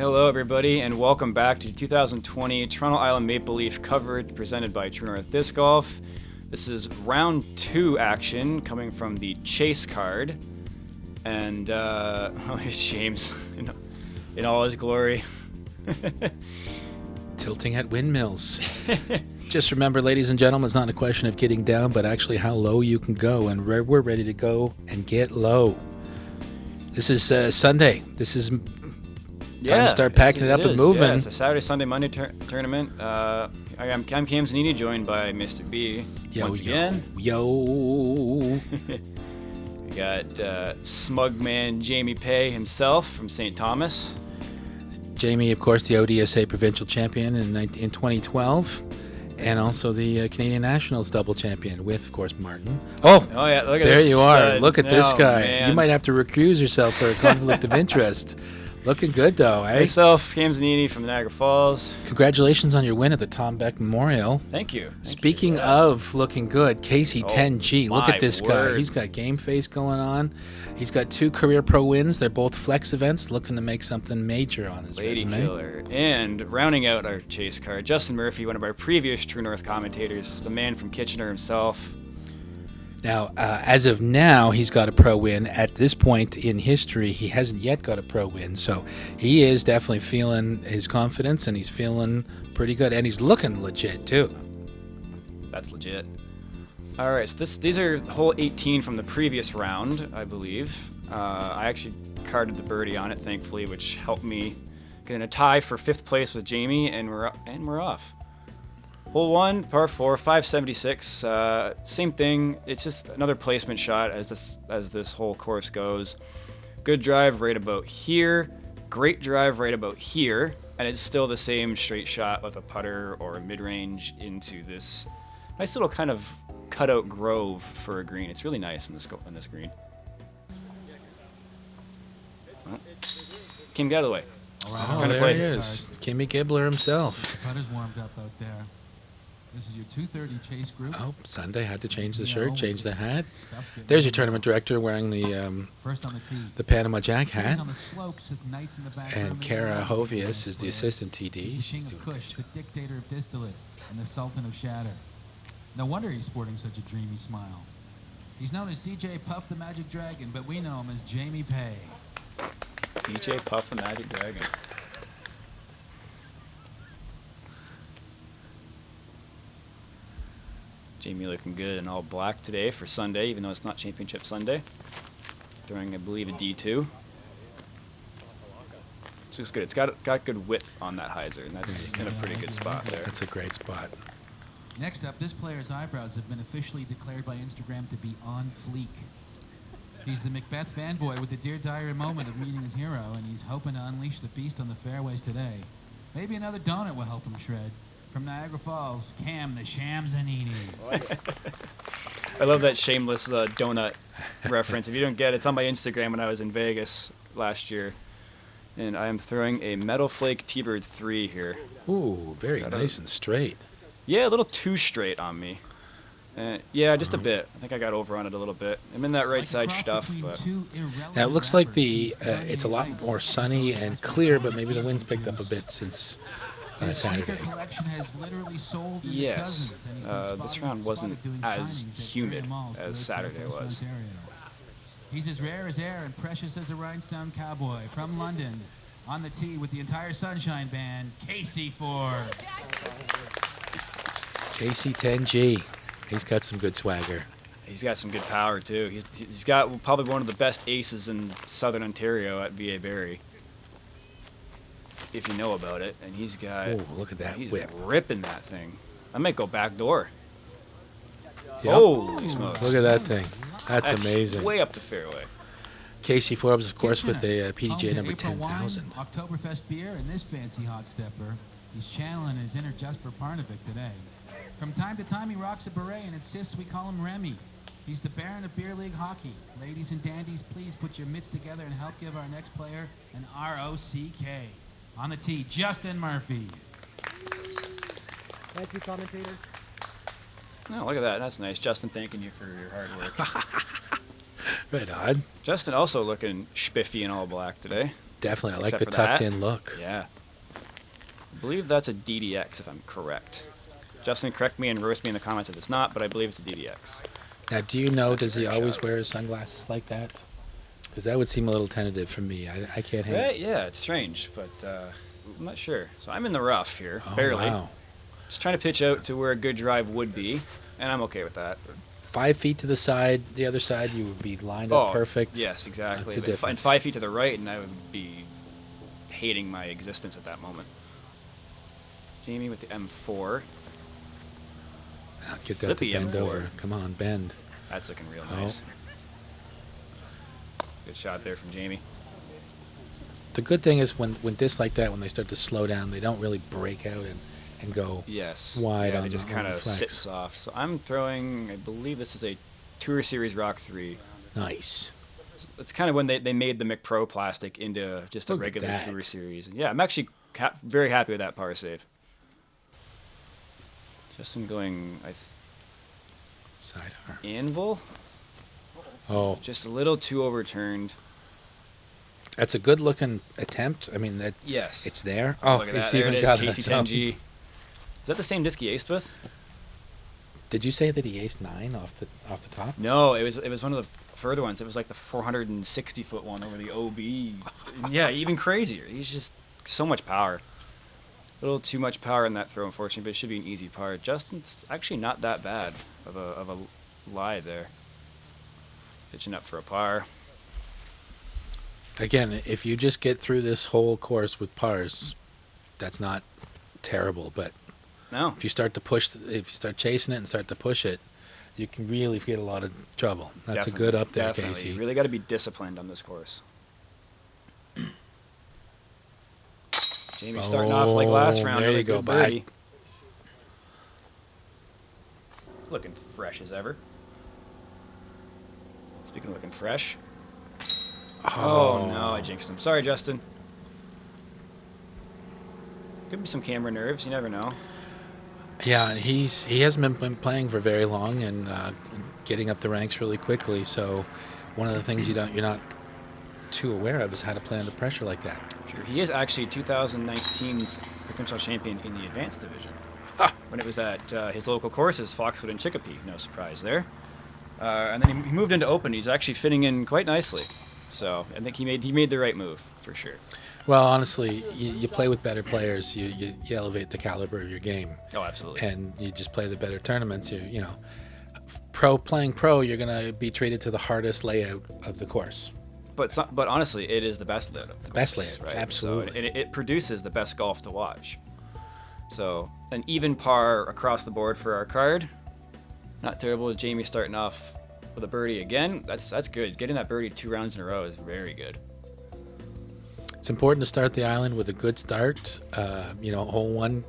Hello everybody and welcome back to 2020 Toronto Island Maple Leaf coverage presented by True North Disc Golf. This is round 2 action coming from the Chase card. And here's James in all his glory. Tilting at windmills. Just remember, ladies and gentlemen, it's not a question of getting down, but actually how low you can go. And we're ready to go and get low. This is Sunday. This is time to start packing it up and moving. Yeah, it's a Saturday, Sunday, Monday tournament. I'm Cam Zanini, joined by Mr. B once again. Yo. We got smug man Jamie Pay himself from St. Thomas. Jamie, of course, the ODSA provincial champion in 2012. And also the Canadian Nationals double champion with, of course, Martin. Oh yeah, look at there this you stud. are. Look at this guy. Man. You might have to recuse yourself for a conflict of interest. Looking good, though, eh? Myself, Cam Zanini from Niagara Falls. Congratulations on your win at the Tom Beck Memorial. Thank you. Speaking of looking good, Casey 10G. Look at this guy. He's got game face going on. He's got 2 career pro wins. They're both flex events, looking to make something major on his Lady resume. Killer. And rounding out our Chase card, Justin Murphy, one of our previous True North commentators, the man from Kitchener himself. Now, as of now, he's got a pro win. At this point in history, he hasn't yet got a pro win. So he is definitely feeling his confidence, and he's feeling pretty good. And he's looking legit, too. That's legit. All right, so these are hole 18 from the previous round, I believe. I actually carded the birdie on it, thankfully, which helped me get in a tie for 5th place with Jamie, and we're off. Hole 1, par 4, 576. Same thing. It's just another placement shot as this whole course goes. Good drive right about here. Great drive right about here, and it's still the same straight shot with a putter or a mid-range into this nice little kind of cutout grove for a green. It's really nice in this green. Oh. Kim, get out of the way. Oh, there he is. Kimmy Gibbler himself. The putter's warmed up out there. This is your 2:30 Chase group. Oh, Sunday had to change the shirt, change the hat. There's your tournament director wearing the Panama Jack hat. And Kara Hovius is the assistant TD. She's doing Kush, the dictator of distillate and the sultan of shatter. No wonder he's sporting such a dreamy smile. He's known as DJ Puff the Magic Dragon, but we know him as Jamie Pay. DJ Puff the Magic Dragon. Jamie looking good in all black today for Sunday, even though it's not Championship Sunday. Throwing, I believe, a D2. This looks good. It's got good width on that hyzer, and that's kind of a pretty good spot there. That's a great spot. Next up, this player's eyebrows have been officially declared by Instagram to be on fleek. He's the Macbeth fanboy with the Dear Diary moment of meeting his hero, and he's hoping to unleash the beast on the fairways today. Maybe another donut will help him shred. From Niagara Falls, Cam the Sham Zanini. I love that shameless donut reference. If you don't get it, it's on my Instagram when I was in Vegas last year. And I am throwing a Metal Flake T-Bird 3 here. Ooh, very nice and straight. Yeah, a little too straight on me. Yeah, just a bit. I think I got over on it a little bit. I'm in that right side stuff, but now it looks like it's a lot more sunny and clear, but maybe the wind's picked up a bit since Saturday. Yes, this round wasn't as humid as Saturday was. He's as rare as air and precious as a rhinestone cowboy. From London, on the tee with the entire Sunshine Band, Casey Forbes. Casey 10G. He's got some good swagger. He's got some good power, too. He's got probably one of the best aces in Southern Ontario at VA Barrie, if you know about it. And he's got... Oh, look at that whip. He's ripping that thing. I might go back door. Yep. Holy smokes. Look at that thing. That's amazing. Way up the fairway. Casey Forbes, of course, with the PDJ number April 10,000. Wine, Oktoberfest beer, and this fancy hot stepper. He's channeling his inner Jesper Parnevik today. From time to time, he rocks a beret and insists we call him Remy. He's the Baron of Beer League Hockey. Ladies and dandies, please put your mitts together and help give our next player an R-O-C-K. On the tee, Justin Murphy. Thank you, commentator. Oh, look at that. That's nice. Justin thanking you for your hard work. Right on. Justin also looking spiffy in all black today. Definitely. I like Except the for that. tucked-in look. Yeah. I believe that's a DDX, if I'm correct. Justin, correct me and roast me in the comments if it's not, but I believe it's a DDX. Now, do you know, That's a does he great always shot. wear his sunglasses like that? Because that would seem a little tentative for me. I can't hang. Right? Yeah, it's strange, but I'm not sure. So I'm in the rough here, Oh, barely. wow. Just trying to pitch out to where a good drive would be, and I'm okay with that. 5 feet to the side, the other side, you would be lined up perfect. Yes, exactly. That's the And difference. 5 feet to the right, and I would be hating my existence at that moment. Jamie with the M4. Now get that to Flippy bend M4. over. Come on, bend. That's looking real Oh. nice. Good shot there from Jamie. The good thing is when discs like that, when they start to slow down, they don't really break out and go Yes. wide Yeah, on they just the kind of flex. sit soft. So I'm throwing, I believe this is a Tour Series Rock 3. Nice. It's kind of when they made the McPro plastic into just a Look at regular that. Tour Series. Yeah, I'm actually very happy with that power save. Justin going Sidearm. anvil, Oh, just a little too overturned. that's a good looking attempt. I mean, that Yes. it's there. Oh, Look at he's that. There even it is. got KC10G. Is that the same disc he aced with? Did you say that he aced 9 off the top? No, it was one of the further ones. It was like the 460-foot one over the OB. Yeah, even crazier. He's just so much power. A little too much power in that throw, unfortunately, but it should be an easy par. Justin's actually not that bad of a lie there. Pitching up for a par. Again, if you just get through this whole course with pars, that's not terrible. But No. if you start chasing it and start to push it, you can really get a lot of trouble. That's a good up there, Definitely. Casey. You really got to be disciplined on this course. Jamie starting off like last round. There with you a go, good bud. birdie. Looking fresh as ever. Speaking of looking fresh. Oh no, I jinxed him. Sorry, Justin. Could be some camera nerves. You never know. Yeah, he hasn't been playing for very long and getting up the ranks really quickly. So one of the things you're not too aware of is how to play under pressure like that. Sure, he is actually 2019's provincial champion in the advanced division. When it was at his local courses, Foxwood and Chicopee. No surprise there. And then he moved into open. He's actually fitting in quite nicely. So I think he made the right move for sure. Well, honestly, you play with better players. You elevate the caliber of your game, Oh, absolutely. and you just play the better tournaments. Playing pro, you're gonna be treated to the hardest layout of the course. But honestly, it is the best layout. Of the Best course, layout, right? absolutely. So it produces the best golf to watch. So an even par across the board for our card. Not terrible. Jamie starting off with a birdie again. That's good. Getting that birdie 2 rounds in a row is very good. It's important to start the island with a good start. Hole 1,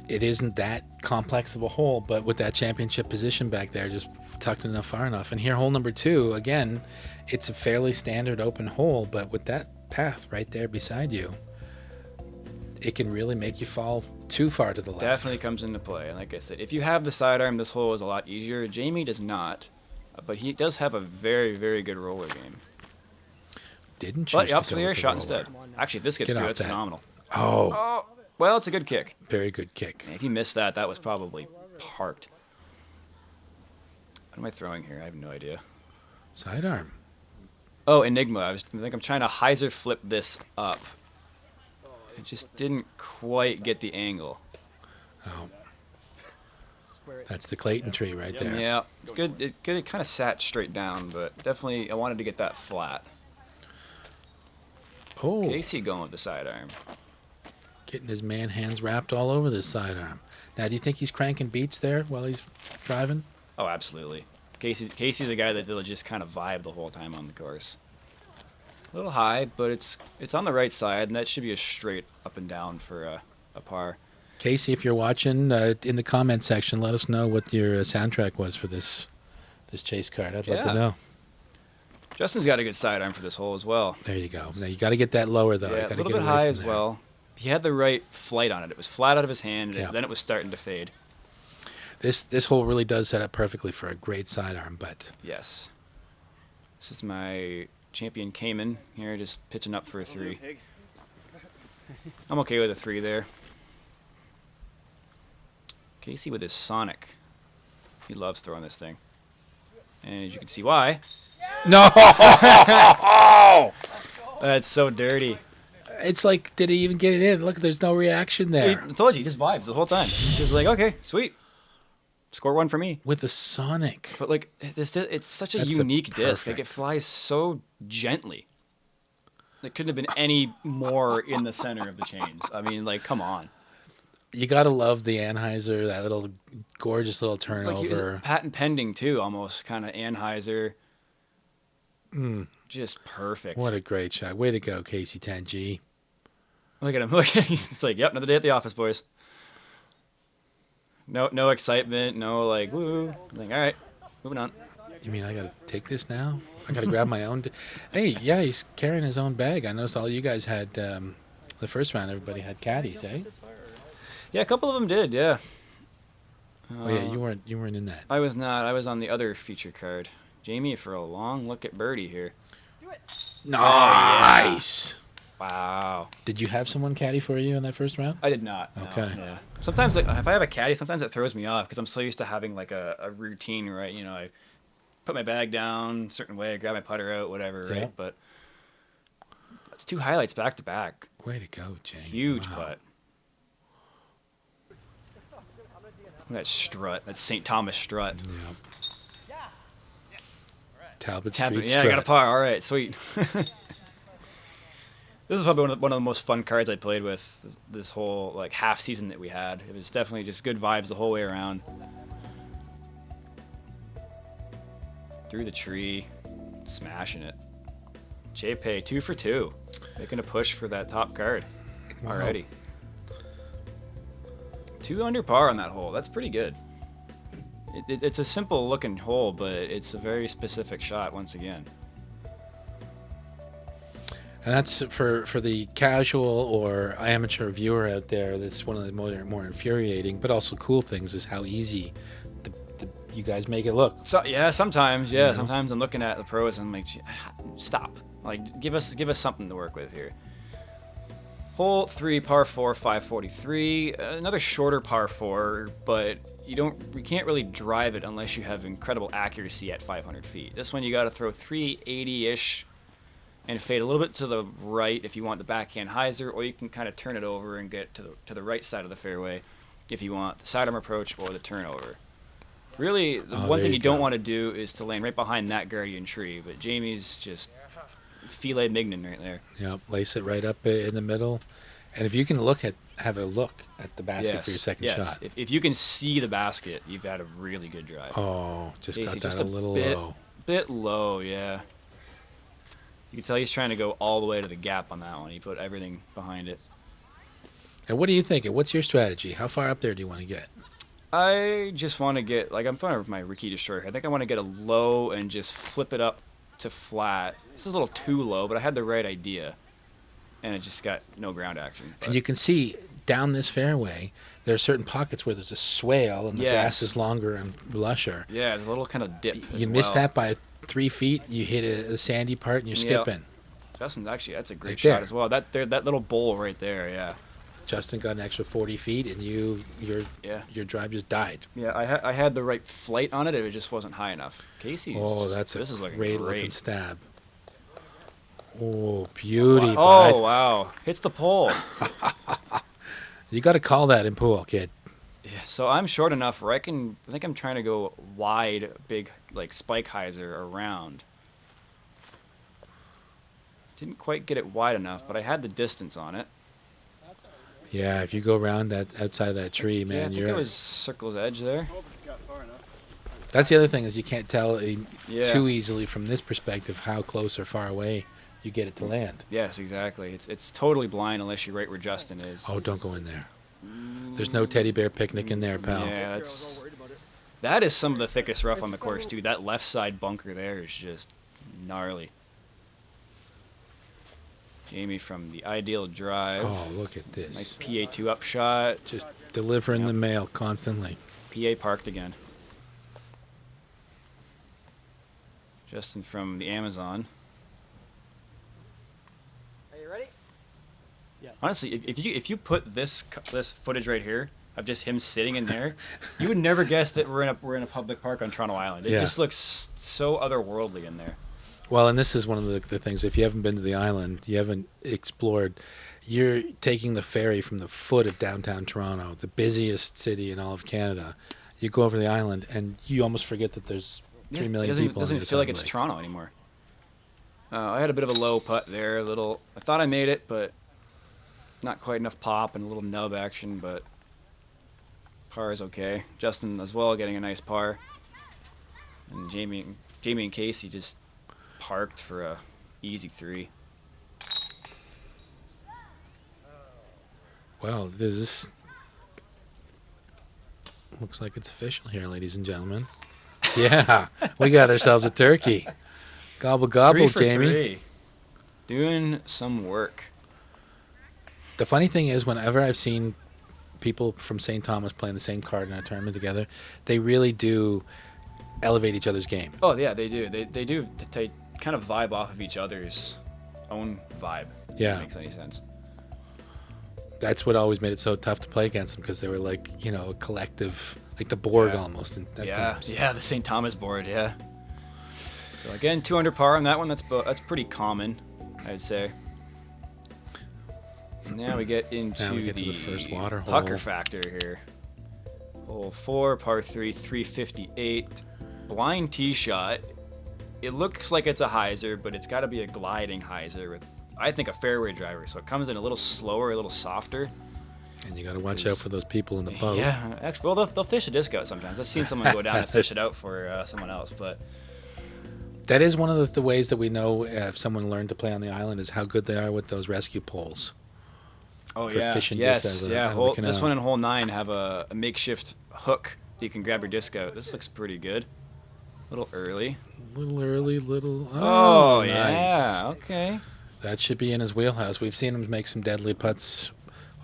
it isn't that complex of a hole, but with that championship position back there, just tucked enough far enough. And here, hole number 2, again, it's a fairly standard open hole, but with that path right there beside you, it can really make you fall too far to the left. Definitely comes into play. And like I said, if you have the sidearm, this hole is a lot easier. Jamie does not, but he does have a very, very good roller game. Didn't choose But to off go the air with the shot roller. instead. Actually, if this gets Get through, off that's that. phenomenal. Oh, Oh, well, it's a good kick. very good kick. If he missed that, that was probably parked. What am I throwing here? I have no idea. Sidearm. Oh, Enigma. I think I'm trying to hyzer flip this up. I just didn't quite get the angle. Oh, that's the Clayton tree right there. Yeah, it's good. It kind of sat straight down, but definitely I wanted to get that flat. Oh, Casey going with the sidearm. getting his man hands wrapped all over this sidearm. Now, do you think he's cranking beats there while he's driving? Oh, absolutely. Casey's a guy that'll just kind of vibe the whole time on the course. A little high, but it's on the right side, and that should be a straight up and down for a par. Casey, if you're watching, in the comment section, let us know what your soundtrack was for this chase card. I'd love to Yeah. know. Justin's got a good sidearm for this hole as well. There you go. Now you got to get that lower though. You Yeah, a gotta little get bit away high from as there. well. He had the right flight on it. It was flat out of his hand, and Yeah. then it was starting to fade. This hole really does set up perfectly for a great sidearm, but Yes. This is my champion Cayman here, just pitching up for a 3. I'm okay with a 3 there. Casey with his Sonic. He loves throwing this thing. And as you can see why. No! That's so dirty. It's like, did he even get it in? Look, there's no reaction there. I told you, he just vibes the whole time. He's just like, okay, sweet. Score 1 for me. With the Sonic. But like it's such a That's unique disc. Like perfect. it flies so gently. It couldn't have been any more in the center of the chains. I mean, like, come on. You got to love the Anheuser, that little gorgeous little Like he was turnover. patent pending too, almost kind of Anheuser. Just perfect. What a great shot. Way to go, Casey 10G. Look at him. Look at him. He's like, yep, another day at the office, boys. No excitement. No like, woo. Like, all right, moving on. You mean I got to take this now? I got to grab my own. Hey, yeah, he's carrying his own bag. I noticed all you guys had, the first round, everybody had caddies, eh? Yeah, a couple of them did. Yeah. Oh, yeah, you weren't in that. I was not. I was on the other feature card. Jamie for a long look at birdie here. Nice. Wow. Did you have someone caddy for you in that first round? I did not. No, Okay. Yeah. Sometimes like, if I have a caddy, sometimes it throws me off because I'm so used to having like a routine, right? You know, I put my bag down a certain way, I grab my putter out, whatever, Yeah. right? But that's 2 highlights back to back. Way to go, Jamie. Huge Wow. putt. Look at that strut. That St. Thomas strut. Yep. Talbot Tap Street it. Yeah, I strut. got a par. All right, sweet. This is probably one of the most fun cards I played with this whole like half season that we had. It was definitely just good vibes the whole way around. Through the tree, smashing it. JPay 2 for 2, making a push for that top card already. 2 under par on that hole. That's pretty good. It's a simple looking hole, but it's a very specific shot once again. And that's for the casual or amateur viewer out there. That's one of the more infuriating, but also cool things is how easy you guys make it look. So yeah, sometimes Yeah. sometimes I'm looking at the pros and I'm like, stop. Like give us something to work with here. Hole 3, par 4, 543. Another shorter par 4, but you can't really drive it unless you have incredible accuracy at 500 feet. This one you got to throw 380-ish and fade a little bit to the right if you want the backhand hyzer, or you can kind of turn it over and get to the right side of the fairway if you want the sidearm approach or the turnover. Really, the one there thing you you don't go. want to do is to land right behind that guardian tree, but Jamie's just filet mignon right there. Yep, lace it right up in the middle. And if you can have a look at the basket for your second shot. If you can see the basket, you've had a really good drive. Oh, just Casey, got that just a little bit, low. Bit low, yeah. You can tell he's trying to go all the way to the gap on that one. He put everything behind it. And what are you thinking? What's your strategy? How far up there do you want to get? I just want to get, like, I'm fine with my Ricky Destroyer. I think I want to get a low and just flip it up to flat. This is a little too low, but I had the right idea. And it just got no ground action. And you can see down this fairway, there are certain pockets where there's a swale and the grass is longer and lusher. Yeah, there's a little kind of dip You miss that by 3 feet, you hit a sandy part and you're Yep. skipping. Justin, actually, that's a great Right shot there. as well. That little bowl right there, yeah. Justin got an extra 40 feet and your drive just died. Yeah, I had the right flight on it. It just wasn't high enough. Casey's. Oh, that's this is a looking great looking great. stab. Oh, beauty, Oh bud. wow, hits the pole. You got to call that in pool, kid. Yeah, so I'm short enough where I think I'm trying to go wide, big like spike hyzer around. Didn't quite get it wide enough, but I had the distance on it. Yeah, if you go around that outside of that tree, Yeah, I man, think you're. it was circle's edge there. That's the other thing is you can't tell Yeah. too easily from this perspective how close or far away you get it to land. Yes, exactly. It's totally blind unless you're right where Justin is. Oh, don't go in there. There's no teddy bear picnic in there, pal. Yeah, that is some of the thickest rough on the course too. That left side bunker there is just gnarly. Jamie from the ideal drive. Oh, look at this. Nice PA2 up shot. Just delivering the mail constantly. PA parked again. Justin from the Amazon. Honestly, if you put this footage right here of just him sitting in there, you would never guess that we're in a public park on Toronto Island. It just looks so otherworldly in there. Well, and this is one of the things. If you haven't been to the island, you haven't explored. You're taking the ferry from the foot of downtown Toronto, the busiest city in all of Canada. You go over the island, and you almost forget that there's 3 million people. It doesn't feel like it's Toronto anymore. I had a bit of a low putt there. I thought I made it, but not quite enough pop and a little nub action. But par is okay. Justin as well getting a nice par, and Jamie and Casey just parked for a easy 3. Well, this looks like it's official here, ladies and gentlemen. Yeah, we got ourselves a turkey. Gobble gobble, 3 for Jamie. 3. Doing some work. The funny thing is, whenever I've seen people from St. Thomas playing the same card in a tournament together, they really do elevate each other's game. Oh yeah, they do. They do. They kind of vibe off of each other's own vibe. Yeah. If that makes any sense. That's what always made it so tough to play against them, because they were like, a collective, like the board almost. The St. Thomas board, yeah. So again, 200 par on that one. That's pretty common, I'd say. And now we get into the first water hole. pucker factor here. Hole 4, par 3, 358. Blind tee shot. It looks like it's a hyzer, but it's got to be a gliding hyzer with, I think, a fairway driver. So it comes in a little slower, a little softer. And you got to watch out for those people in the boat. Yeah, actually, well, they'll fish a disc out sometimes. I've seen someone go down and fish it out for someone else, but that is one of the ways that we know if someone learned to play on the island is how good they are with those rescue poles. Oh for yeah, fishing yes, discs this one in hole 9 have a makeshift hook that you can grab your disc out. This looks pretty good. A little early. Oh, nice. Yeah, okay. That should be in his wheelhouse. We've seen him make some deadly putts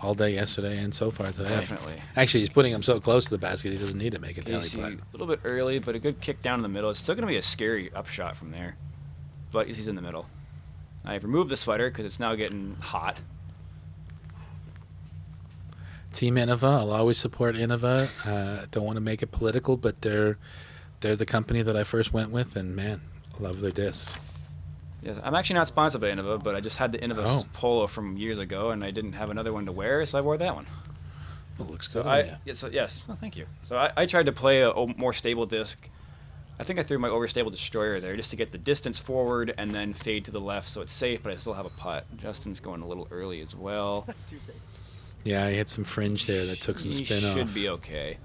all day yesterday and so far today. Definitely. Actually, he's putting them so close to the basket he doesn't need to make a deadly Casey, putt. a little bit early, but a good kick down in the middle. It's still going to be a scary upshot from there, but he's in the middle. I've removed the sweater because it's now getting hot. Team Innova, I'll always support Innova. Don't want to make it political, but they're the company that I first went with, and man, I love their discs. Yes, I'm actually not sponsored by Innova, but I just had the Innova polo from years ago, and I didn't have another one to wear, so I wore that one. Well, it looks So good. yes, well, thank you. So I tried to play a more stable disc. I think I threw my overstable destroyer there just to get the distance forward and then fade to the left, so it's safe, but I still have a putt. Justin's going a little early as well. That's too safe. Yeah, he had some fringe there that took some spin off. He should be okay.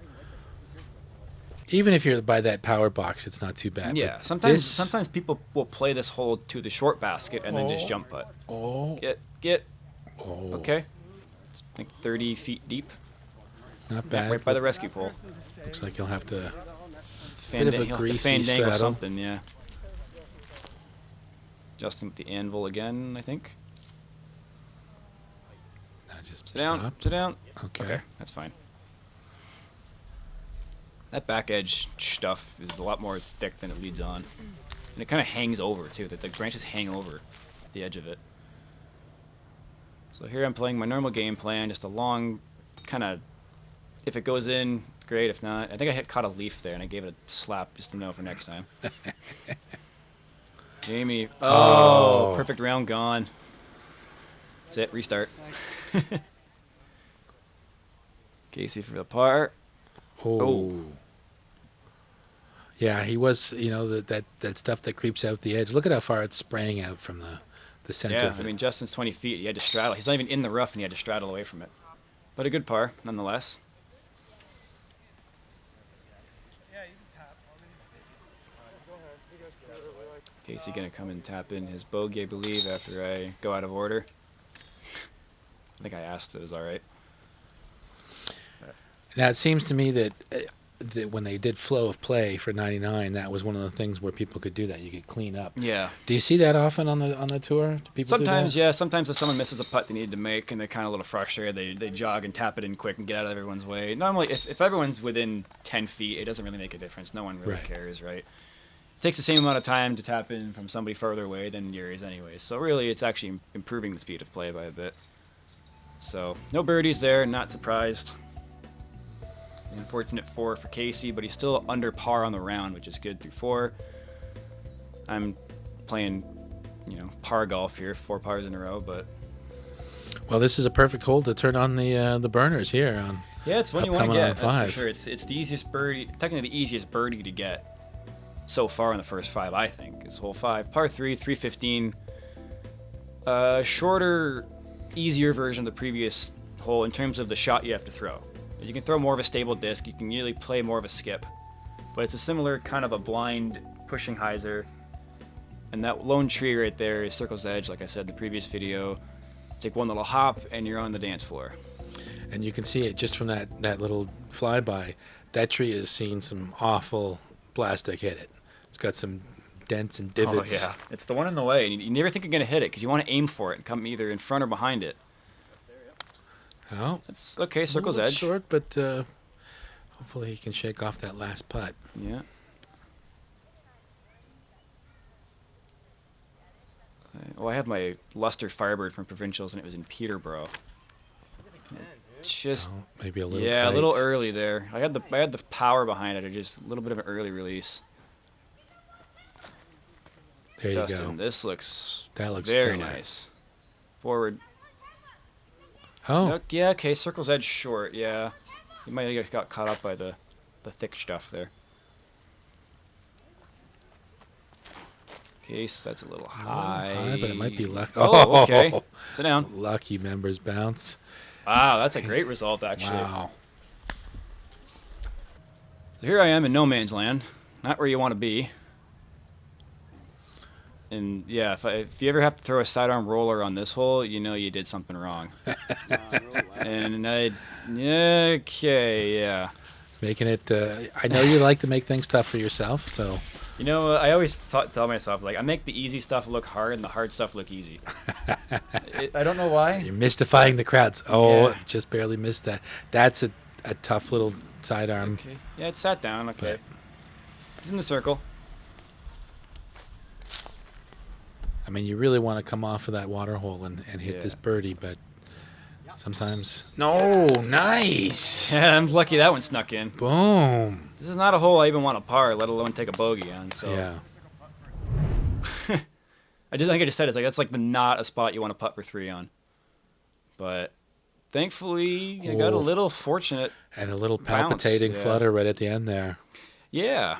Even if you're by that power box, it's not too bad. Yeah, But sometimes people will play this hole to the short basket and then just jump putt. Get. Okay. I think 30 feet deep. Not Yeah, bad. right by the rescue pole. Looks like he'll have to. He'll of a have to greasy fandangle straddle. something, yeah. Justin with the anvil again, I think. Just Sit down. stop. Sit down. Okay. That's fine. That back edge stuff is a lot more thick than it leads on. And it kind of hangs over, too. The branches hang over the edge of it. So here I'm playing my normal game plan, just a long kind of, if it goes in, great. If not, I think I caught a leaf there, and I gave it a slap just to know for next time. Jamie. Oh, perfect round gone. That's it. Restart. Casey for the par. Oh. Yeah, he was, that stuff that creeps out the edge. Look at how far it's spraying out from the center Yeah, of it. I mean, Justin's 20 feet. He had to straddle. He's not even in the rough, and he had to straddle away from it. But a good par, nonetheless. Casey going to come and tap in his bogey, I believe, after I go out of order. I think I asked if it was all right. Now, it seems to me that when they did flow of play for 99, that was one of the things where people could do that. You could clean up. Yeah. Do you see that often on the tour? Do people Sometimes, do that? yeah. Sometimes if someone misses a putt they need to make and they're kind of a little frustrated, they jog and tap it in quick and get out of everyone's way. Normally, if everyone's within 10 feet, it doesn't really make a difference. No one really cares, right? It takes the same amount of time to tap in from somebody further away than yours anyways. So really, it's actually improving the speed of play by a bit. So no birdies there, not surprised. Unfortunate 4 for Casey, but he's still under par on the round, which is good through 4. I'm playing, par golf here, 4 pars in a row, but Well, this is a perfect hole to turn on the burners here. yeah, it's one you want to upcoming get. on That's for 5. sure. It's the easiest birdie, technically the easiest birdie to get so far in the first 5, I think. It's hole 5, par 3, 315. Shorter, easier version of the previous hole in terms of the shot you have to throw. You can throw more of a stable disc. You can really play more of a skip, but it's a similar kind of a blind pushing hyzer. And that lone tree right there is Circle's Edge, like I said in the previous video. Take one little hop and you're on the dance floor. And you can see it just from that little flyby. That tree has seen some awful plastic hit it. It's got some dents and divots. Oh yeah, it's the one in the way, and you never think you're gonna hit it because you want to aim for it and come either in front or behind it. Oh, It's okay, Circle's a little Edge. short, but hopefully he can shake off that last putt. Yeah. Oh, I have my Luster Firebird from Provincials, and it was in Peterborough. Just Oh, maybe a little yeah, tight. a little early there. I had the power behind it, or just a little bit of an early release. There you Justin, go. this looks That looks very stellar. nice. Forward. Oh, Yeah, okay, Circle's Edge short, yeah. You might have got caught up by the thick stuff there. Case, that's a little high. high, but it might be lucky. Oh, okay. Sit down. Lucky members bounce. Wow, that's a great result, actually. Wow. So here I am in no man's land, not where you want to be. And yeah, if you ever have to throw a sidearm roller on this hole, you know you did something wrong. And yeah. Making it. I know you like to make things tough for yourself, so. I always tell myself, like, I make the easy stuff look hard and the hard stuff look easy. I don't know why. You're mystifying the crowds. Oh, Yeah. just barely missed that. That's a tough little sidearm. Okay. Yeah, it sat down. Okay. He's in the circle. I mean, you really want to come off of that water hole and hit this Yeah. birdie, but sometimes. No, nice. Yeah, I'm lucky that one snuck in. Boom. This is not a hole I even want to par, let alone take a bogey on. So Yeah. I think I just said it's like that's like not a spot you want to putt for 3 on. But thankfully, I got a Oh. little fortunate. And a little Bounce, palpitating yeah. flutter right at the end there. Yeah,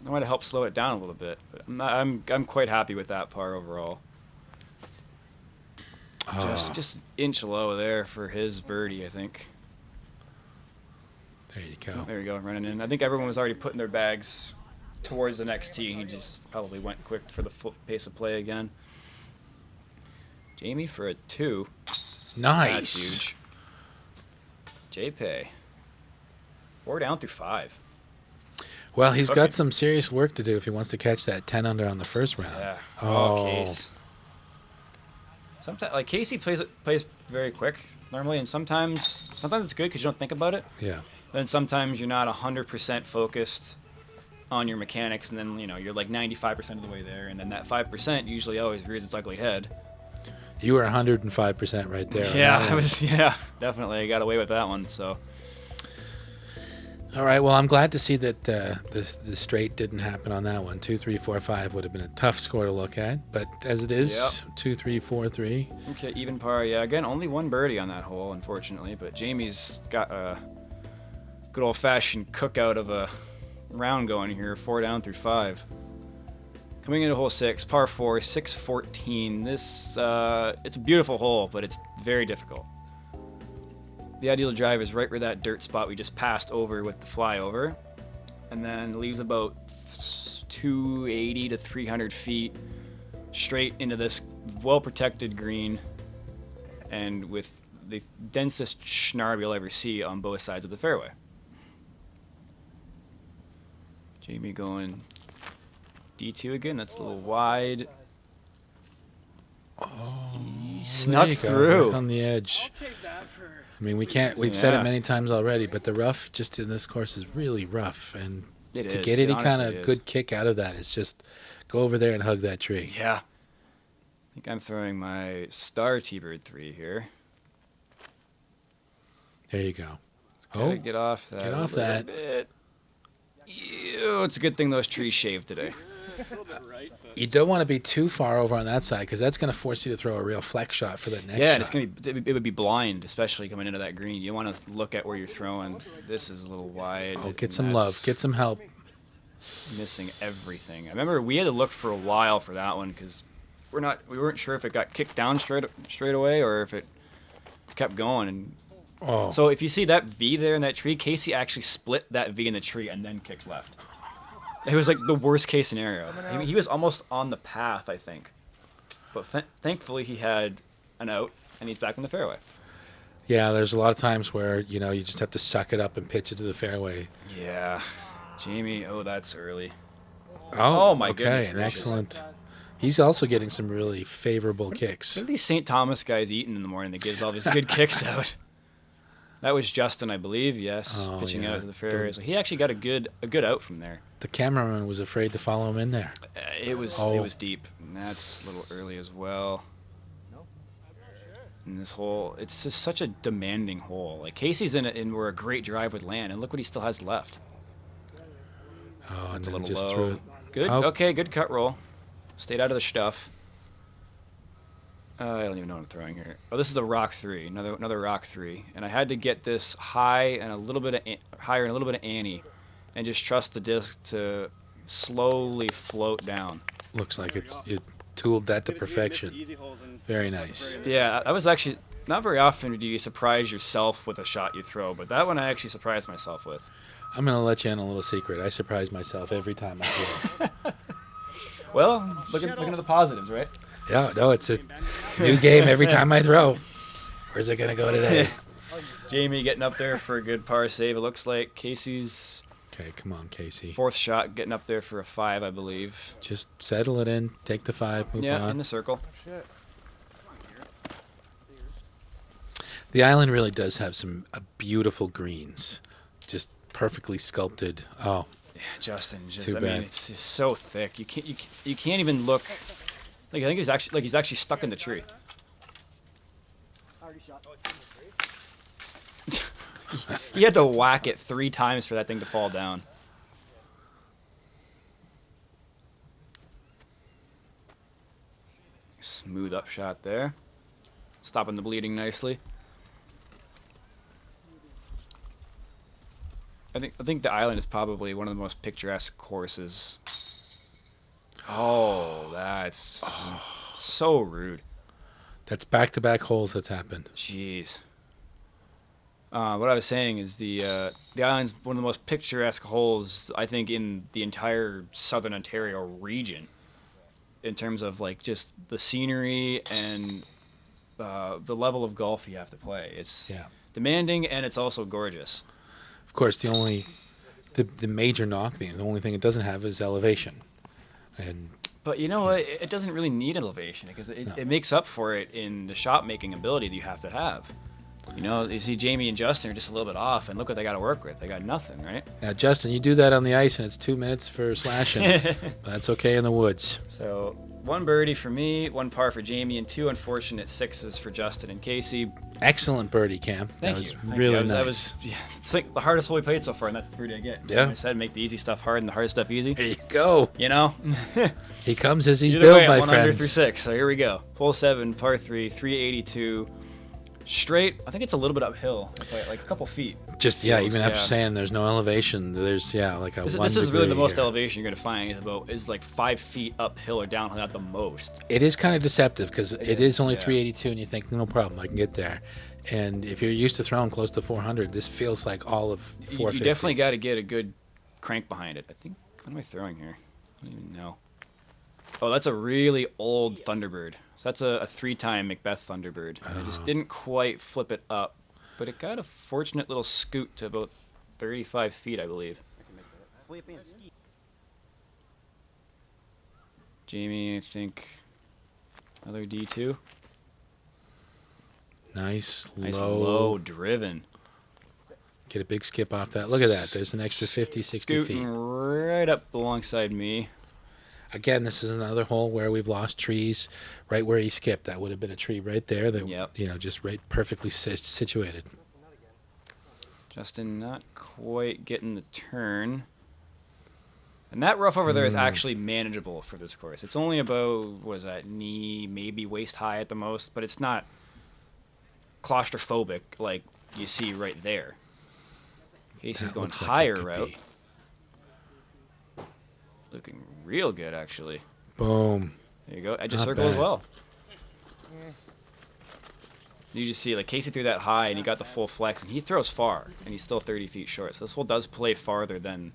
I might have helped slow it down a little bit. But I'm quite happy with that par overall. Oh, Just an inch low there for his birdie, I think. there you go. There you go, running in. I think everyone was already putting their bags towards the next tee. He just probably went quick for the pace of play again. Jamie for a 2. Nice. That's huge. JPay. 4 down through 5. Well, he's Okay. got some serious work to do if he wants to catch that 10 under on the first round. Yeah. Oh. Case. Sometimes, like Casey plays very quick normally, and sometimes it's good because you don't think about it. Yeah. Then sometimes you're not 100% focused on your mechanics, and then you're like 95% of the way there, and then that 5% usually always rears its ugly head. You were 105% right there. on Yeah, that I one. was. Yeah, definitely. I got away with that one. So All right. Well, I'm glad to see that the straight didn't happen on that one. 2, 3, 4, 5 would have been a tough score to look at, but as it is, Yep. 2, 3, 4, 3. okay, even par. Yeah, again, only one birdie on that hole, unfortunately. But Jamie's got a good old-fashioned cookout of a round going here. 4 down through 5. Coming into hole 6, par 4, 614. This it's a beautiful hole, but it's very difficult. The ideal drive is right where that dirt spot we just passed over with the flyover, and then leaves about 280 to 300 feet straight into this well-protected green, and with the densest schnarb you'll ever see on both sides of the fairway. Jamie going D2 again. That's a little wide. He snuck There you go, through. right on the edge. I mean, we can't. We've said Yeah. it many times already, but the rough just in this course is really rough, and It to is. get It any kind honestly of is. good kick out of that is just go over there and hug that tree. Yeah. I think I'm throwing my star T-Bird 3 here. There you go. Gotta get off that. Get off a little that. bit. Ew, it's a good thing those trees shaved today. You don't want to be too far over on that side because that's going to force you to throw a real flex shot for the next Yeah, shot. and it's gonna be. It would be blind, especially coming into that green. You want to look at where you're throwing. This is a little wide. Oh, get and some love. that's Get some help. missing everything. I remember we had to look for a while for that one because we weren't sure if it got kicked down straight away or if it kept going. And Oh, so if you see that V there in that tree, Casey actually split that V in the tree and then kicked left. It was like the worst case scenario. I mean, he was almost on the path, I think, but thankfully he had an out and he's back in the fairway. yeah. There's a lot of times where you just have to suck it up and pitch it to the fairway. Yeah, Jamie. Oh, that's early. Oh, my okay, goodness an gracious. excellent. He's also getting some really favorable kicks. What are these St. Thomas guys eating in the morning that gives all these good kicks out? That was Justin, I believe. Yes, Oh, pitching yeah. out to the fairway. So he actually got a good out from there. The cameraman was afraid to follow him in there. It was deep, and that's a little early as well. And this hole, it's just such a demanding hole. Like Casey's in where a great drive would land, and look what he still has left. Oh, and It's a then little just low. threw it. Good. Oh. Okay, good cut roll. Stayed out of the stuff. I don't even know what I'm throwing here. Oh, this is a rock 3, another rock 3, and I had to get this high and a little bit of higher and a little bit of ante, and just trust the disc to slowly float down. Looks like it tooled that to perfection. Very nice. Yeah, I was actually not very often do you surprise yourself with a shot you throw, but that one I actually surprised myself with. I'm gonna let you in a little secret. I surprise myself every time I throw. Well, look at the positives, right? Yeah, no, it's a new game every time I throw. Where's it gonna go today? Jamie getting up there for a good par save. It looks like Casey's Okay, come on, Casey. 4th shot getting up there for a 5, I believe. Just settle it in. Take the 5. Move Yeah, on. in the circle. The island really does have some beautiful greens, just perfectly sculpted. Oh, Yeah, Justin. Just, Too I bad. mean, it's just so thick. You can't even look. Like I think he's actually stuck in the tree. He had to whack it 3 times for that thing to fall down. Smooth up shot there. Stopping the bleeding nicely. I think the island is probably one of the most picturesque courses. Oh, that's so rude. that's back-to-back holes that's happened. Jeez. What I was saying is the island's one of the most picturesque holes I think in the entire southern Ontario region, in terms of like just the scenery and the level of golf you have to play. It's Yeah. demanding and it's also gorgeous. Of course, the major knock, the only thing it doesn't have is elevation. And But you know what? It doesn't really need elevation because it makes up for it in the shot making ability that you have to have. You know, you see Jamie and Justin are just a little bit off, and look what they got to work with. They got nothing, right? now, Justin, you do that on the ice, and it's 2 minutes for slashing. That's okay in the woods. So 1 birdie for me, 1 par for Jamie, and 2 unfortunate 6s for Justin and Casey. Excellent birdie, Cam. Thank that was you. Thank really you. nice. That was it's like the hardest hole we played so far, and that's the birdie I get. Yeah. Like I said, make the easy stuff hard and the hard stuff easy. There you go. You know? He comes as he's Either billed, way, my I'm 1 under friends. through 6. So here we go. Hole 7, par 3, 382. Straight. I think it's a little bit uphill, like a couple feet. Just even Feels, after yeah. saying there's no elevation, there's like a This 1 is really the degree most here. elevation you're gonna find is like 5 feet uphill or downhill at the most. It is kind of deceptive because it is only yeah. 382, and you think no problem, I can get there. And if you're used to throwing close to 400, this feels like all of 450. You definitely got to get a good crank behind it. I think. What am I throwing here? I don't even know. Oh, that's a really old Thunderbird. So that's a 3-time Macbeth Thunderbird. And I just didn't quite flip it up, but it got a fortunate little scoot to about 35 feet, I believe. Jamie, I think another D2. Nice Low driven. Get a big skip off that. Look at that. There's an extra 50, 60 Scooting feet. right up alongside me. Again, this is another hole where we've lost trees right where he skipped. That would have been a tree right there that, Yep. just right perfectly situated. Justin not quite getting the turn. And that rough over there is actually manageable for this course. It's only about, what is that, knee, maybe waist high at the most, but it's not claustrophobic like you see right there. Casey's That going looks like it higher could route. be. Looking real good, actually. Boom. There you go. Edge of Not circle as bad. well. You just see, like, Casey threw that high, and he got the full flex, and he throws far, and he's still 30 feet short. So this hole does play farther than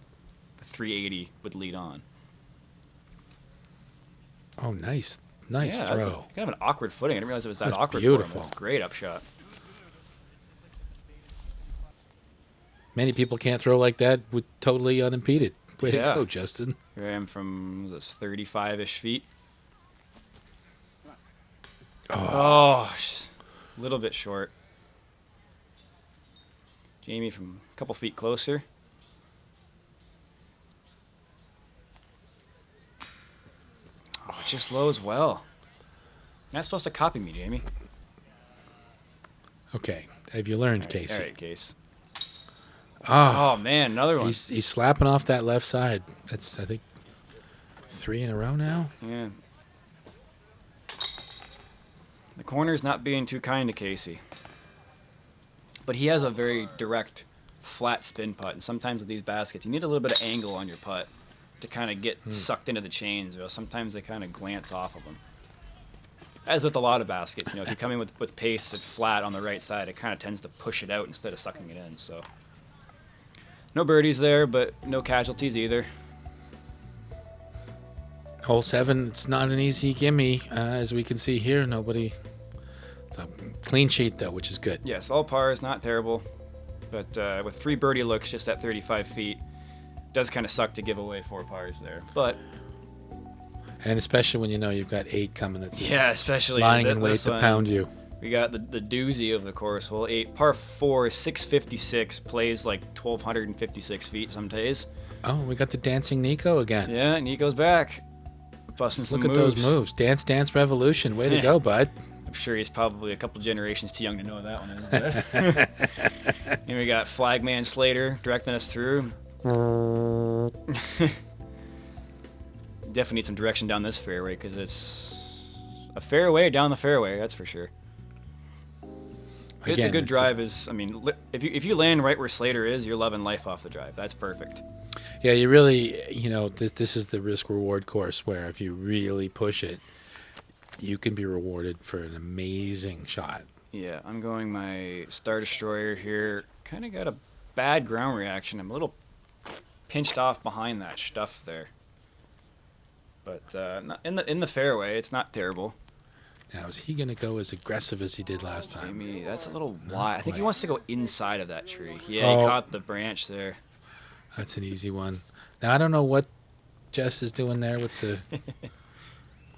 the 380 would lead on. Oh, nice. Nice That's throw. kind of an awkward footing. I didn't realize it was that That's awkward for him. beautiful. That's great upshot. Many people can't throw like that with totally unimpeded. Way Yeah. to go, Justin. Here I am from this 35-ish feet. Oh, just a little bit short. Jamie from a couple feet closer. Oh, just low as well. You're not supposed to copy me, Jamie. Okay. Have you learned, All right, Casey? All right, Case. Oh, Oh, man, another one. he's slapping off that left side. That's, I think, 3 in a row now. Yeah. The corner's not being too kind to Casey. But he has a very direct, flat spin putt. And sometimes with these baskets, you need a little bit of angle on your putt to kind of get sucked into the chains. Or sometimes they kind of glance off of them. As with a lot of baskets, if you come in with pace and flat on the right side, it kind of tends to push it out instead of sucking it in. So, no birdies there, but no casualties either. Hole 7, it's not an easy gimme. As we can see here, nobody... It's a clean sheet, though, which is good. Yes, all pars, not terrible. But with 3 birdie looks just at 35 feet, does kind of suck to give away 4 pars there. But And especially when you know you've got 8 coming that's just yeah, especially lying this in wait to one. pound you. We got the doozy of the course. Hole 8, par 4, 656, plays like 1,256 feet some days. Oh, we got the dancing Nico again. Yeah, Nico's back. Busting some Look at moves. those moves. Dance, dance, revolution. Way to go, bud. I'm sure he's probably a couple generations too young to know what that one is. But and we got Flagman Slater directing us through. Definitely need some direction down this fairway because it's a fairway down the fairway, that's for sure. Again, a good it's drive is, I mean, if you land right where Slater is, you're loving life off the drive. That's perfect. Yeah, you really, this is the risk-reward course where if you really push it, you can be rewarded for an amazing shot. Yeah, I'm going my Star Destroyer here. Kind of got a bad ground reaction. I'm a little pinched off behind that stuff there. But not in the fairway, it's not terrible. Now, is he going to go as aggressive as he did last time? Maybe that's a little Not wide. I think he quite. wants to go inside of that tree. Yeah, Oh. he caught the branch there. That's an easy one. Now, I don't know what Jess is doing there with the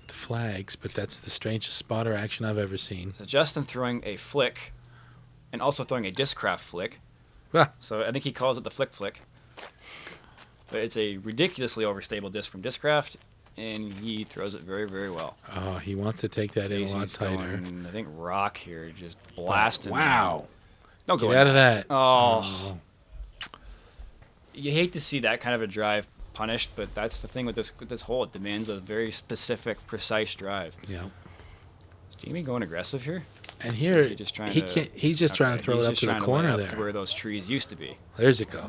flags, but that's the strangest spotter action I've ever seen. So Justin throwing a flick and also throwing a discraft flick. Ah, So I think he calls it the flick flick. But it's a ridiculously overstable disc from Discraft, and he throws it very, very well. oh, he wants to take that in a lot Casey's tighter. going, I think rock here, just blasting. Wow. Don't go Get out of that. Oh. You hate to see that kind of a drive punished, but that's the thing with this hole. It demands a very specific, precise drive. Yeah. Is Jamie going aggressive here? And here, Is he just trying to, he's just trying to throw he's it up just to the trying corner lay it there. up to where those trees used to be. There's it go.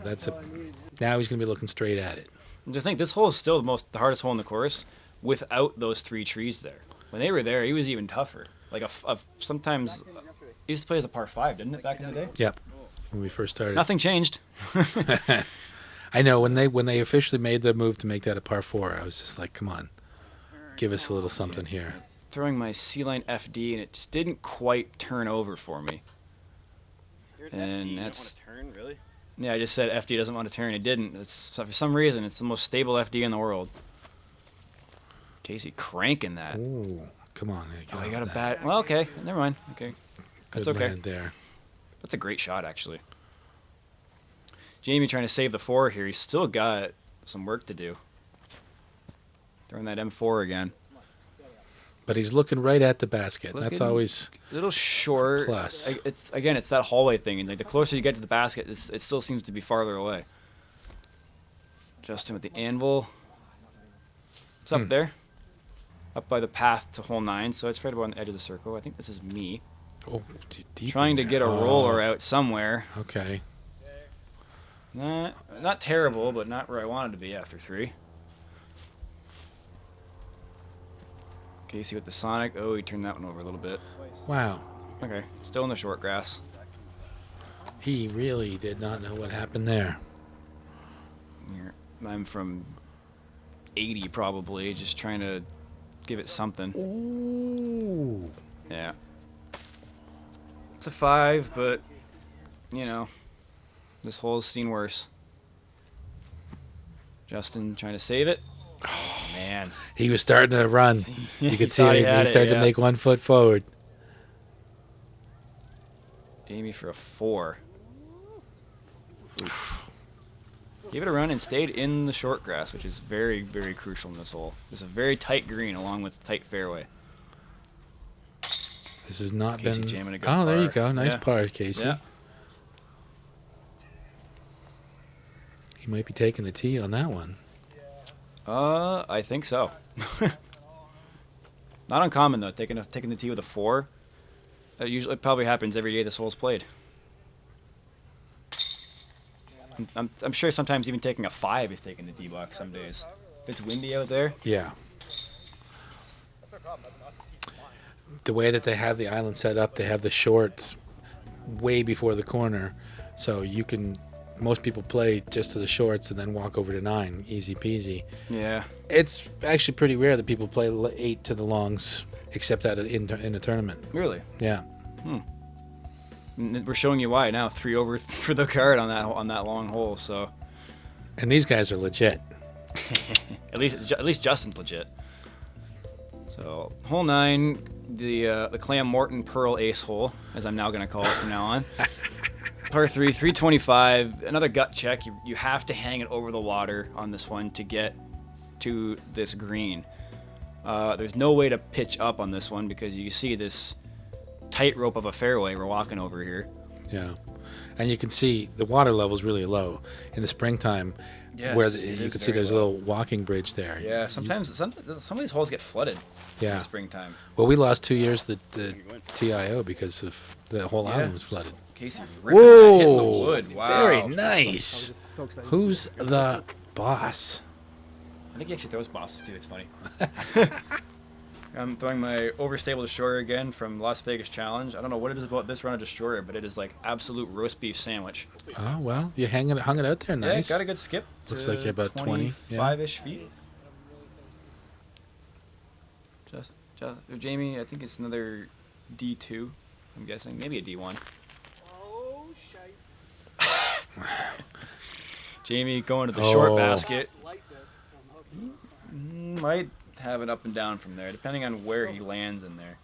Now he's going to be looking straight at it. And to think, this hole is still the hardest hole in the course without those 3 trees there. When they were there, he was even tougher. Like sometimes he used to play as a par 5, didn't it, back in the day? Yep. When we first started. Nothing changed. I know when they officially made the move to make that a par 4, I was just like, come on, give us a little something here. Throwing my C-line FD, and it just didn't quite turn over for me. And that's turn, really? yeah. I just said FD doesn't want to turn. It didn't. For some reason, it's the most stable FD in the world. Casey cranking that. Ooh, come on. Get Oh, off he got a that. bad. Well, okay, never mind. Okay, Good that's okay. land there. That's a great shot, actually. Jamie trying to save the 4 here. He's still got some work to do. Throwing that M4 again. But he's looking right at the basket. That's Looking always a little short. plus. It's that hallway thing, and like the closer you get to the basket, it still seems to be farther away. Justin with the anvil. It's up there, up by the path to hole 9, so it's right about on the edge of the circle. I think this is me deep trying in to there. get a roller out somewhere. Okay. Not terrible, but not where I wanted to be after 3. Casey with the Sonic. Oh, he turned that one over a little bit. Wow. Okay, still in the short grass. He really did not know what happened there. Here, I'm from 80 probably, just trying to give it something. Ooh. Yeah. It's a 5, but, you know, this hole's seen worse. Justin trying to save it. Oh, man. He was starting to run. You could see thought he him. had He it, started to yeah. make 1 foot forward. Jamie for a 4. Oof. Gave it a run and stayed in the short grass, which is very, very crucial in this hole. It's a very tight green along with tight fairway. This has not Casey been... jamming a good Oh, there you par. go. Nice Yeah. par, Casey. Yeah. He might be taking the tee on that one. I think so. Not uncommon though, taking the tee with a 4. It probably happens every day this hole's played. I'm sure sometimes even taking a 5 is taking the tee box some days. If it's windy out there. Yeah. The way that they have the island set up, they have the shorts way before the corner, so you can... Most people play just to the shorts and then walk over to 9, easy peasy. Yeah. It's actually pretty rare that people play 8 to the longs, except in a tournament. Really? Yeah. And we're showing you why now. 3 over for the card on that long hole. So And these guys are legit. at least Justin's legit. So hole 9, the Clam Morton Pearl Ace hole, as I'm now gonna call it from now on. Par 3, 325. Another gut check. You have to hang it over the water on this one to get to this green. There's no way to pitch up on this one because you see this tightrope of a fairway we're walking over here. Yeah. And you can see the water level's really low in the springtime. Yes, where it you is can see very there's a low. little walking bridge there. Yeah, sometimes some of these holes get flooded in Yeah. the springtime. Well, we lost 2 years the TIO because of the whole Yeah. island was flooded. Casey ripping that, hitting the Whoa! wood. Wow. Very nice. Who's the boss? I think he actually throws bosses too. It's funny. I'm throwing my overstable destroyer again from Las Vegas Challenge. I don't know what it is about this run of destroyer, but it is like absolute roast beef sandwich. Oh, well, you hung it out there nice. Yeah, got a good skip. Looks like you're about 20, yeah. 25-ish feet. Jamie, I think it's another D2. I'm guessing maybe a D1. Oh, shite. Jamie going to the short Oh. basket. Like this. I'm hooking. Might have it up and down from there, depending on where he lands in there.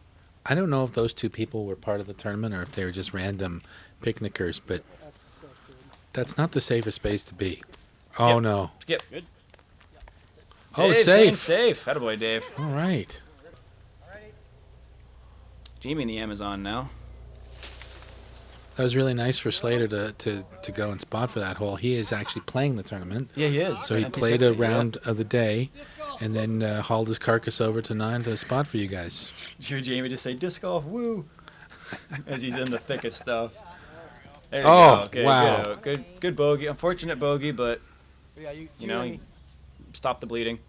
I don't know if those two people were part of the tournament or if they were just random picnickers, but That's so good. that's not the safest space to be. Oh, no. Skip. Good. Oh, Dave, safe. Safe. Attaboy, Dave. All right. Jamie in the Amazon now. That was really nice for Slater to go and spot for that hole. He is actually playing the tournament. Yeah, he is. So he played a round of the day and then hauled his carcass over to 9 to spot for you guys. Did you hear Jamie just say disc golf, woo, as he's in the thick of stuff. There you Oh, go. Okay, wow. Good bogey. Unfortunate bogey, but Yeah, you know, he stopped the bleeding.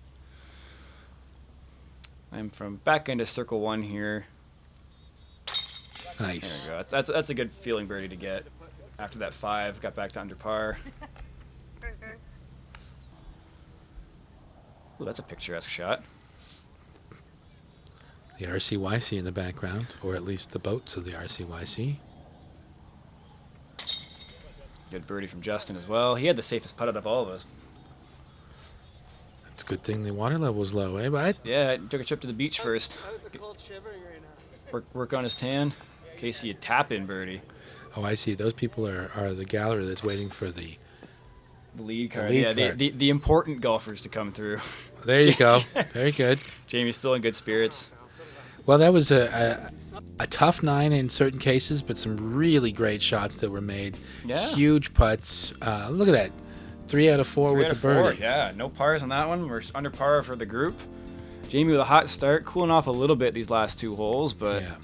I'm from back into circle 1 here. Nice. There we go. That's a good feeling birdie to get. After that 5, got back to under par. Ooh, that's a picturesque shot. The RCYC in the background, or at least the boats of the RCYC. Good birdie from Justin as well. He had the safest putt out of all of us. It's a good thing the water level was low, eh, bud? Yeah, took a trip to the beach first. I'm cold shivering right now. Work on his tan. Casey, a tap-in birdie. Oh, I see. Those people are the gallery that's waiting for the... The lead card. lead Yeah, card. the important golfers to come through. There you go. Very good. Jamie's still in good spirits. Well, that was a tough 9 in certain cases, but some really great shots that were made. Yeah. Huge putts. Look at that. 3 out of 4 3 with out the of 4, birdie. yeah, no pars on that one. We're under par for the group. Jamie with a hot start, cooling off a little bit these last 2 holes, but Yeah.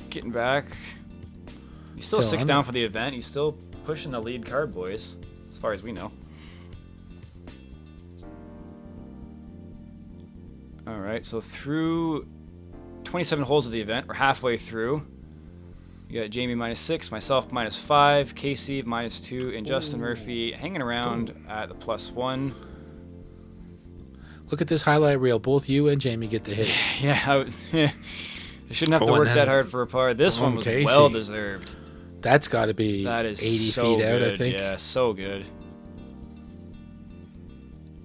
getting back. He's still 6 under. down for the event. He's still pushing the lead card, boys, as far as we know. All right, so through 27 holes of the event, we're halfway through. You got Jamie -6, myself -5, Casey -2, and Justin Murphy hanging around at the +1. Look at this highlight reel. Both you and Jamie get to hit it. Yeah, I shouldn't have to Oh, and work then- that hard for a par. This one was Casey. well deserved. That's got to be That is 80 so feet out, good. I think. Yeah, so good.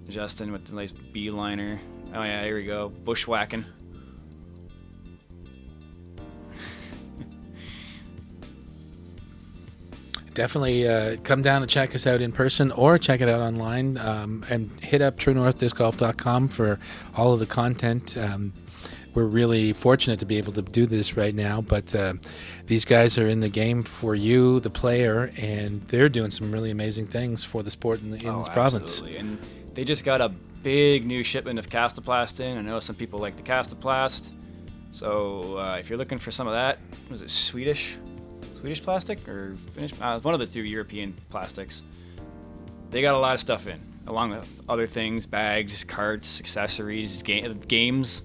Justin with the nice beeliner. Oh yeah, here we go. Bushwhacking. Definitely come down and check us out in person or check it out online, and hit up truenorthdiscgolf.com for all of the content. We're really fortunate to be able to do this right now, but these guys are in the game for you, the player, and they're doing some really amazing things for the sport in this province. Absolutely. And they just got a big new shipment of Castoplast in. I know some people like the Castoplast. So if you're looking for some of that, was it Swedish plastic or Finnish? One of the 2 European plastics. They got a lot of stuff in, along with other things, bags, carts, accessories, games.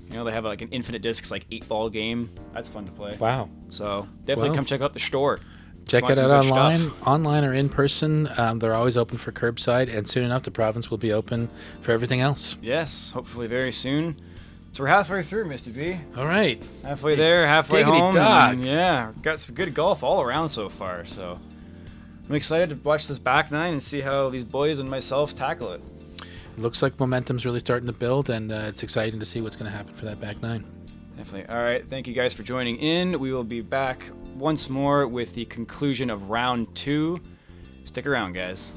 You know, they have like an infinite discs, like 8-ball game. That's fun to play. Wow. So definitely Well, come check out the store. Check Want it some out good online, stuff. or in person. They're always open for curbside, and soon enough the province will be open for everything else. Yes, hopefully very soon. So we're halfway through, Mr. B. All right. Halfway there, halfway diggity home. dog. And yeah, we've got some good golf all around so far. So I'm excited to watch this back 9 and see how these boys and myself tackle it. Looks like momentum's really starting to build, and it's exciting to see what's going to happen for that back 9. Definitely. All right. Thank you guys for joining in. We will be back once more with the conclusion of round 2. Stick around, guys.